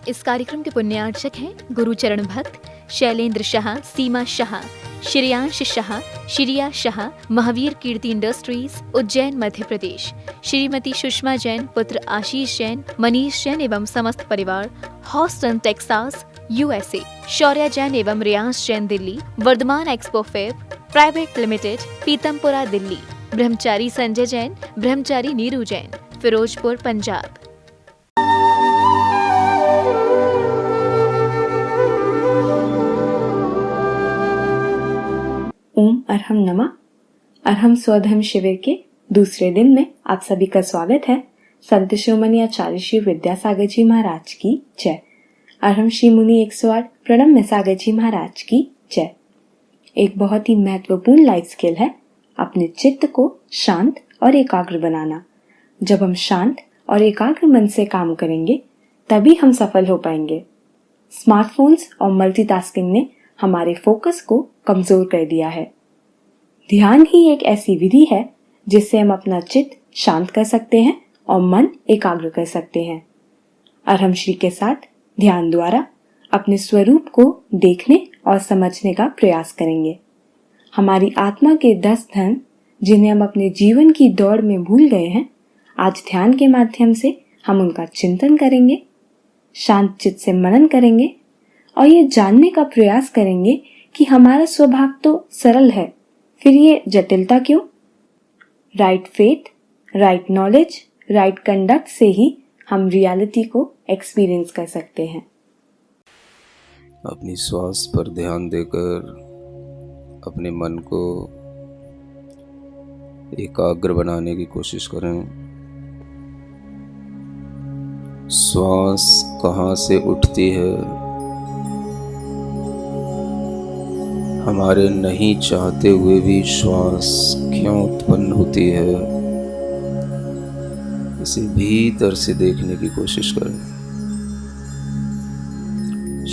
इस कार्यक्रम के पुण्यार्चक हैं गुरुचरण भक्त, शैलेंद्र शाह, सीमा शाह, श्रेयांश शाह, श्रिया शाह, महावीर कीर्ति इंडस्ट्रीज, उज्जैन, मध्य प्रदेश, श्रीमती सुषमा जैन, पुत्र आशीष जैन, मनीष जैन एवं समस्त परिवार, Houston Texas, USA, Shaurya Jain एवं Riyansh Jain, Delhi, Vardhman expo fair private limited, Pitampura, Delhi, ब्रह्मचारी संजय जैन, ब्रह्मचारी नीरू जैन, फिरोजपुर, पंजाब। ओम अरहम नमः। अरहम स्वधर्म शिविर के दूसरे दिन में आप सभी का स्वागत है। संत शिरोमणि आचार्य श्री विद्यासागर जी महाराज की जय। अरहम श्री मुनि 108 प्रणम में सागर जी महाराज की जय। एक बहुत ही महत्वपूर्ण लाइफ स्किल है अपने चित्त को शांत और एकाग्र बनाना। जब हम शांत और एकाग्र मन से काम करेंगे तभी हम सफल हो पाएंगे। स्मार्टफोन्स और मल्टीटास्किंग ने हमारे फोकस को कमजोर कर दिया है। ध्यान ही एक ऐसी विधि है जिससे हम अपना चित्त शांत कर सकते हैं और मन एकाग्र कर सकते हैं। अरहम श्री के साथ ध्यान द्वारा अपने स्वरूप को देखने और समझने का प्रयास करेंगे। हमारी आत्मा के 10 धर्म जिन्हें हम अपने जीवन की दौड़ में भूल गए हैं, आज ध्यान के माध्यम से हम उनका चिंतन करेंगे, शांत चित्त से मनन करेंगे और ये जानने का प्रयास करेंगे कि हमारा स्वभाव तो सरल है, फिर ये जटिलता क्यों? Right faith, right knowledge, right conduct से ही हम रियलिटी को एक्सपीरियंस कर सकते हैं। अपनी श्वास पर ध्यान देकर अपने मन को एकाग्र बनाने की कोशिश करें। श्वास कहाँ से उठती है, हमारे नहीं चाहते हुए भी श्वास क्यों उत्पन्न होती है, इसे भीतर से देखने की कोशिश करें।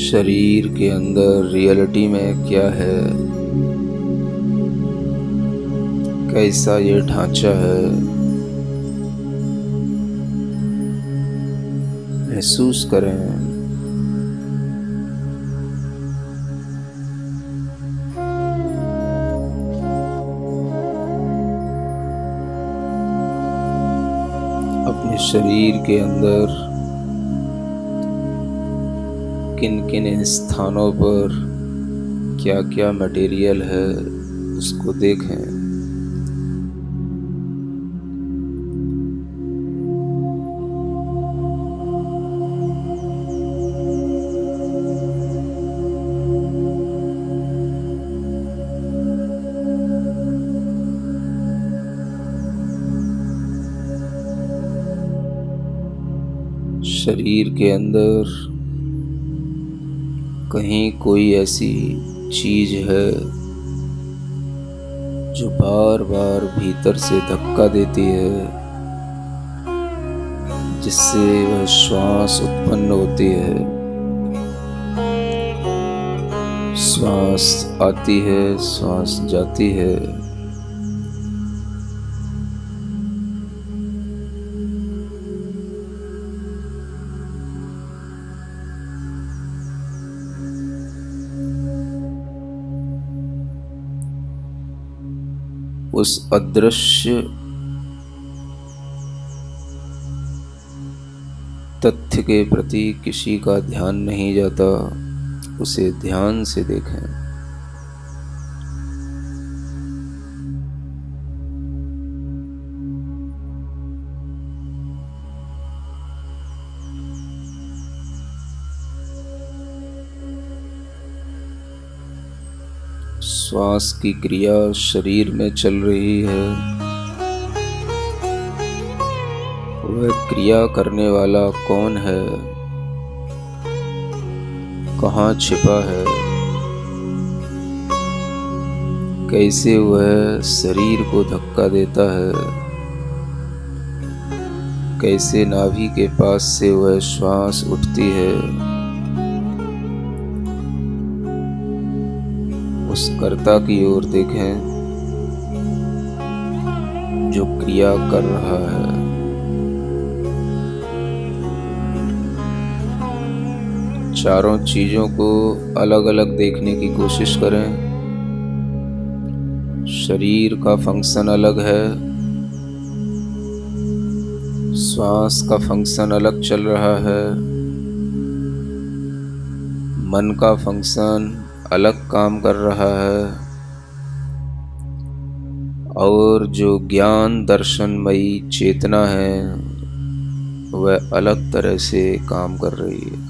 शरीर के अंदर रियलिटी में क्या है, कैसा ये ढांचा है, महसूस करें। अपने शरीर के अंदर किन किन स्थानों पर क्या क्या मटेरियल है उसको देखें। शरीर के अंदर कहीं कोई ऐसी चीज है जो बार बार भीतर से धक्का देती है, जिससे वह श्वास उत्पन्न होती है। श्वास आती है, श्वास जाती है। उस अदृश्य तथ्य के प्रति किसी का ध्यान नहीं जाता, उसे ध्यान से देखें। श्वास की क्रिया शरीर में चल रही है, वह क्रिया करने वाला कौन है, कहाँ छिपा है, कैसे वह शरीर को धक्का देता है, कैसे नाभि के पास से वह श्वास उठती है। उस कर्ता की ओर देखें जो क्रिया कर रहा है। चारों चीजों को अलग अलग देखने की कोशिश करें। शरीर का फंक्शन अलग है, श्वास का फंक्शन अलग चल रहा है, मन का फंक्शन अलग काम कर रहा है, और जो ज्ञान दर्शनमयी चेतना है वह अलग तरह से काम कर रही है।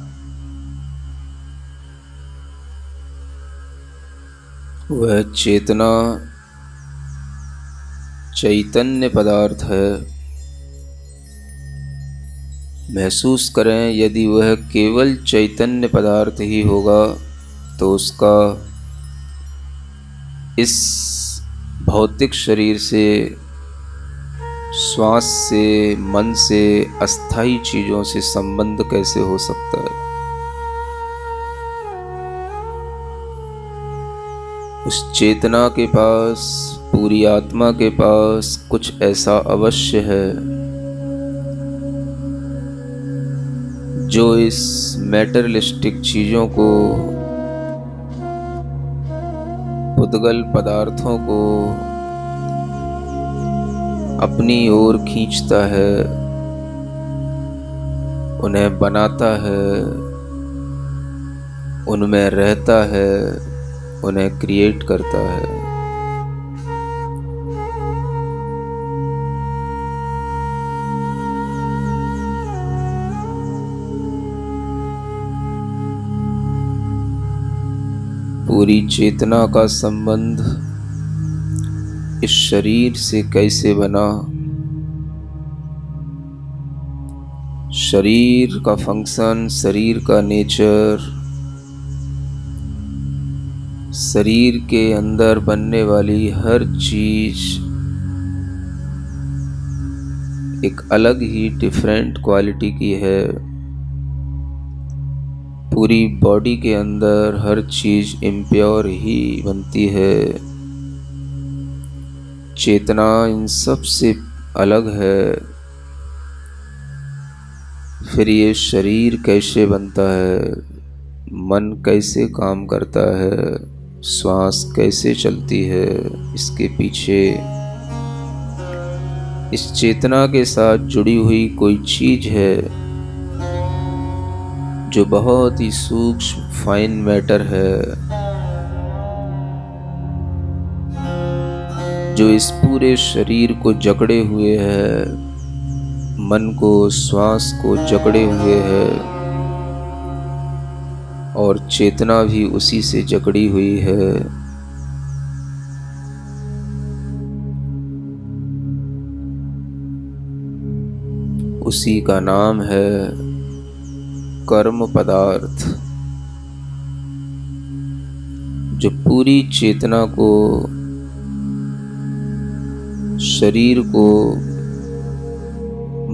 वह चेतना चैतन्य पदार्थ है। महसूस करें, यदि वह केवल चैतन्य पदार्थ ही होगा तो उसका इस भौतिक शरीर से, श्वास से, मन से, अस्थाई चीजों से संबंध कैसे हो सकता है। उस चेतना के पास, पूरी आत्मा के पास कुछ ऐसा अवश्य है जो इस मैटेरियलिस्टिक चीजों को, पुद्गल पदार्थों को अपनी ओर खींचता है, उन्हें बनाता है, उनमें रहता है, उन्हें क्रिएट करता है। पूरी चेतना का संबंध इस शरीर से कैसे बना, शरीर का फंक्शन, शरीर का नेचर, शरीर के अंदर बनने वाली हर चीज एक अलग ही डिफरेंट क्वालिटी की है। पूरी बॉडी के अंदर हर चीज इम्प्योर ही बनती है। चेतना इन सब से अलग है। फिर ये शरीर कैसे बनता है, मन कैसे काम करता है, श्वास कैसे चलती है, इसके पीछे इस चेतना के साथ जुड़ी हुई कोई चीज है जो बहुत ही सूक्ष्म फाइन मैटर है, जो इस पूरे शरीर को जकड़े हुए है, मन को, श्वास को जकड़े हुए है, और चेतना भी उसी से जकड़ी हुई है। उसी का नाम है कर्म पदार्थ, जो पूरी चेतना को, शरीर को,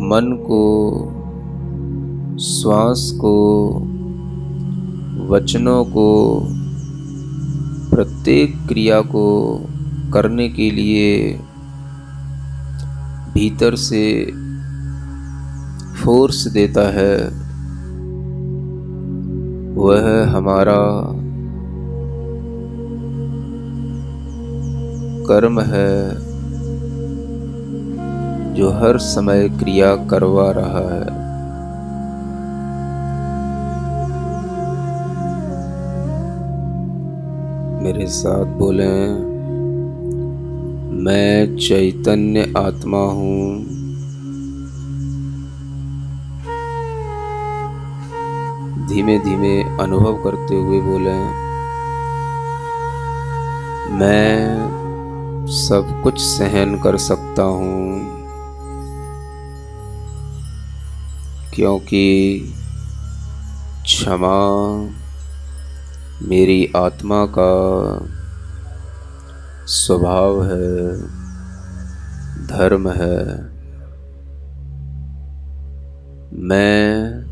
मन को, श्वास को, वचनों को, प्रत्येक क्रिया को करने के लिए भीतर से फोर्स देता है, वह हमारा कर्म है जो हर समय क्रिया करवा रहा है। मेरे साथ बोलें, मैं चैतन्य आत्मा हूँ। धीमे धीमे अनुभव करते हुए बोलें, मैं सब कुछ सहन कर सकता हूँ, क्योंकि क्षमा मेरी आत्मा का स्वभाव है, धर्म है। मैं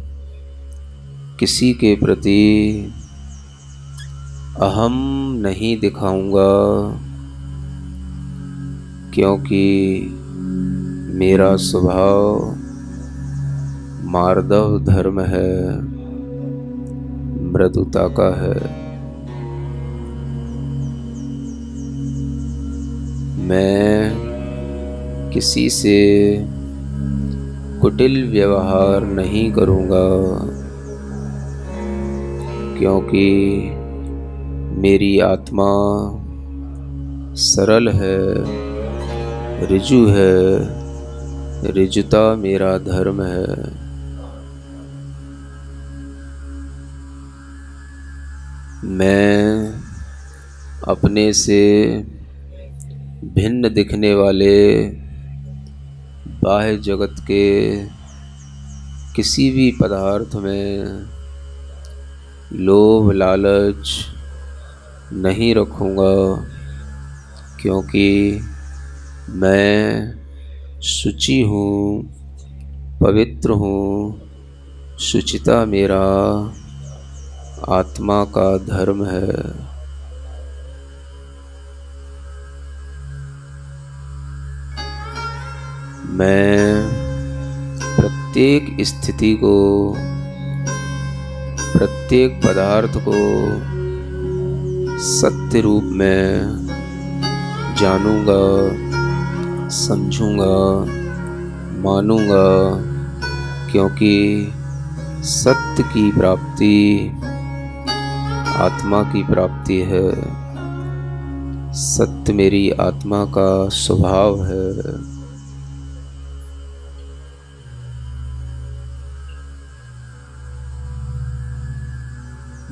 किसी के प्रति अहम नहीं दिखाऊंगा, क्योंकि मेरा स्वभाव मार्दव धर्म है। मृदुता का है। मैं किसी से कुटिल व्यवहार नहीं करूँगा, क्योंकि मेरी आत्मा सरल है, ऋजु है, ऋजुता मेरा धर्म है। मैं अपने से भिन्न दिखने वाले बाह्य जगत के किसी भी पदार्थ में लोभ लालच नहीं रखूँगा, क्योंकि मैं शुचि हूँ, पवित्र हूँ। शुचिता मेरा आत्मा का धर्म है। मैं प्रत्येक स्थिति को, प्रत्येक पदार्थ को सत्य रूप में जानूंगा, समझूंगा, मानूंगा, क्योंकि सत्य की प्राप्ति आत्मा की प्राप्ति है। सत्य मेरी आत्मा का स्वभाव है।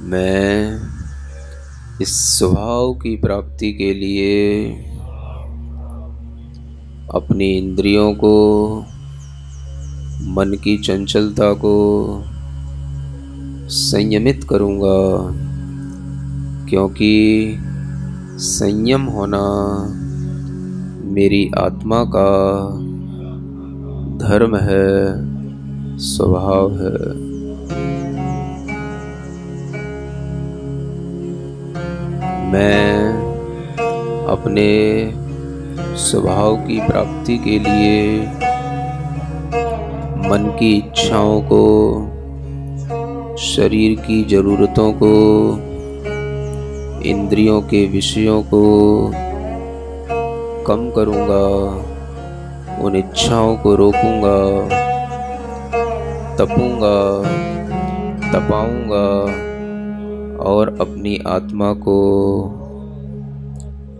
मैं इस स्वभाव की प्राप्ति के लिए अपनी इंद्रियों को, मन की चंचलता को संयमित करूँगा, क्योंकि संयम होना मेरी आत्मा का धर्म है, स्वभाव है। मैं अपने स्वभाव की प्राप्ति के लिए मन की इच्छाओं को, शरीर की ज़रूरतों को, इंद्रियों के विषयों को कम करूँगा, उन इच्छाओं को रोकूँगा, तपूँगा, तपाऊँगा और अपनी आत्मा को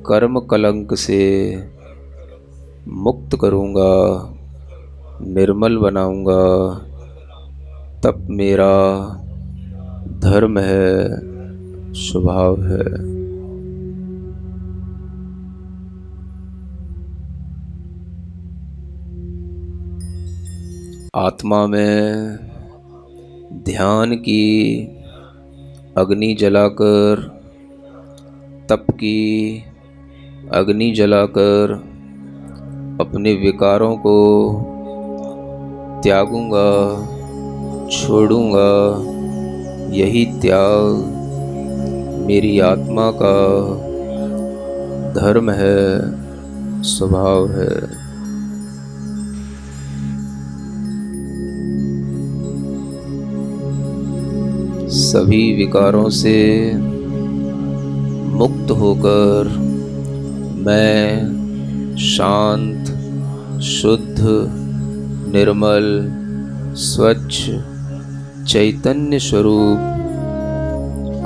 कर्म कलंक से मुक्त करूँगा, निर्मल बनाऊँगा। तप मेरा धर्म है, स्वभाव है। आत्मा में ध्यान की अग्नि जलाकर, तप की अग्नि जलाकर अपने विकारों को त्यागूंगा, छोड़ूंगा। यही त्याग मेरी आत्मा का धर्म है, स्वभाव है। सभी विकारों से मुक्त होकर मैं शांत, शुद्ध, निर्मल, स्वच्छ, चैतन्य स्वरूप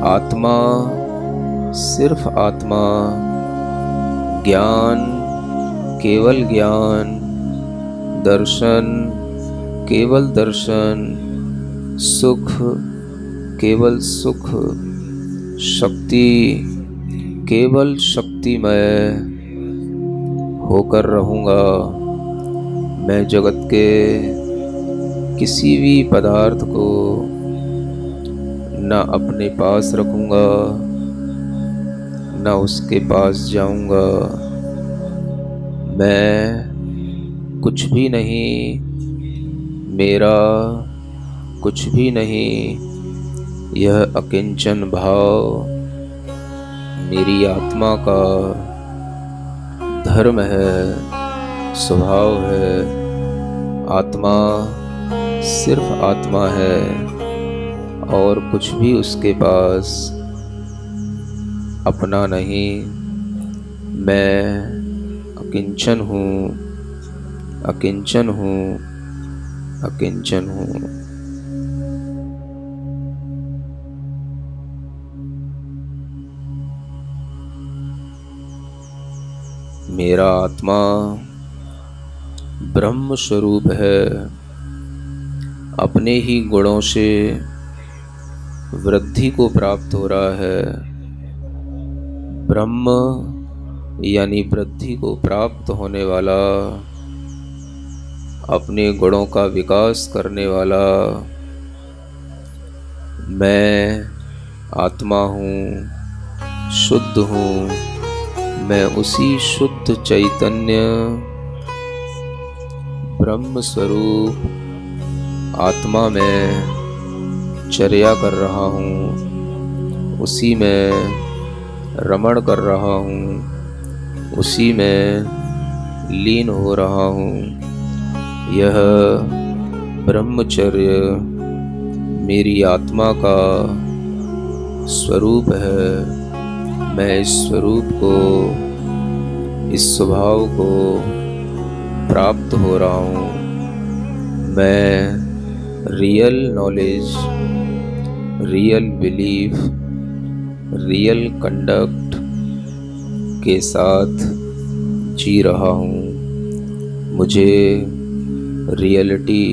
आत्मा, सिर्फ आत्मा, ज्ञान, केवल ज्ञान, दर्शन, केवल दर्शन, सुख, केवल सुख, शक्ति, केवल शक्तिमय होकर रहूँगा। मैं जगत के किसी भी पदार्थ को न अपने पास रखूँगा, न उसके पास जाऊँगा। मैं कुछ भी नहीं, मेरा कुछ भी नहीं, यह अकिंचन भाव मेरी आत्मा का धर्म है, स्वभाव है। आत्मा सिर्फ आत्मा है, और कुछ भी उसके पास अपना नहीं। मैं अकिंचन हूँ, अकिंचन हूँ, अकिंचन हूँ। मेरा आत्मा ब्रह्म स्वरूप है, अपने ही गुणों से वृद्धि को प्राप्त हो रहा है। ब्रह्म यानी वृद्धि को प्राप्त होने वाला, अपने गुणों का विकास करने वाला मैं आत्मा हूँ, शुद्ध हूँ। मैं उसी शुद्ध चैतन्य ब्रह्म स्वरूप आत्मा में चर्या कर रहा हूँ, उसी में रमण कर रहा हूँ, उसी में लीन हो रहा हूँ। यह ब्रह्मचर्य मेरी आत्मा का स्वरूप है। मैं इस स्वरूप को, इस स्वभाव को प्राप्त हो रहा हूँ। मैं real knowledge, real belief, real conduct के साथ जी रहा हूँ। मुझे रियलिटी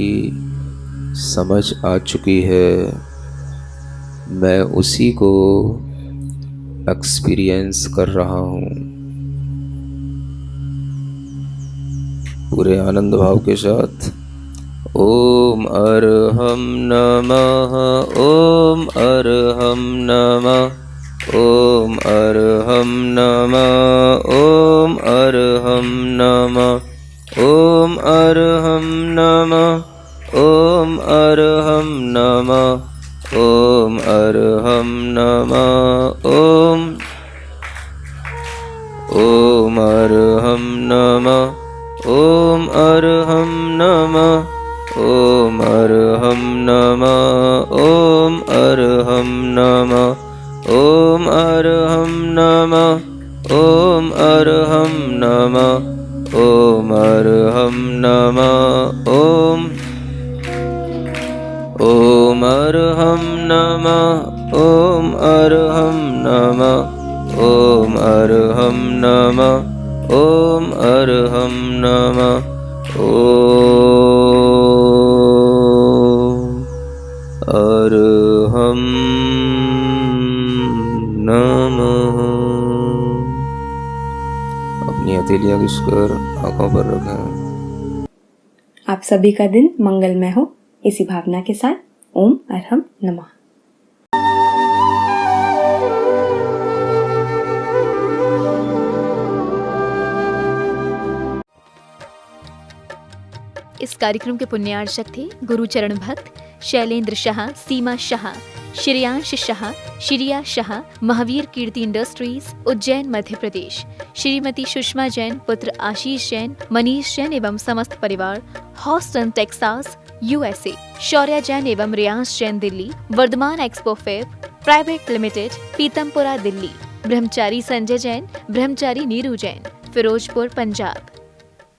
समझ आ चुकी है। मैं उसी को एक्सपीरियंस कर रहा हूँ। पूरे आनंद भाव के साथ ओम अरहम नमः, ओम अरहम नमः, ओम अरहम नमः, ओम अरहम नमः, ओम अरहम नमः, ओम अरहम नमः, ओम अरहम नमः, ओम अरहम नमः, ओम अरहम नमः, ओम अरहम नमः, ओम अरहम नमः, ओम अरहम नमः, ओम अरहम नमः, ओम अरहम नमः, ओम अरहम नमः, ओम अरहम नमः, ओम अरहम नमः, ओम अरहम नमः, ओम अरहम नमः। अपनी हथेलियां घिसकर आंखों पर रखें। आप सभी का दिन मंगलमय हो, इसी भावना के साथ ओम अरहम नमः। इस कार्यक्रम के पुण्यार्चक थे गुरुचरण भक्त शैलेंद्र शाह, सीमा शाह, श्रेयांश शाह, श्रिया शाह, महावीर कीर्ति इंडस्ट्रीज, उज्जैन, मध्य प्रदेश। श्रीमती सुषमा जैन, पुत्र आशीष जैन, मनीष जैन एवं समस्त परिवार, Houston, Texas, USA। Shaurya Jain एवं रियांश जैन, दिल्ली। वर्धमान एक्सपो फेब प्राइवेट लिमिटेड, पीतमपुरा, दिल्ली। ब्रह्मचारी संजय जैन, ब्रह्मचारी नीरू जैन, फिरोजपुर, पंजाब।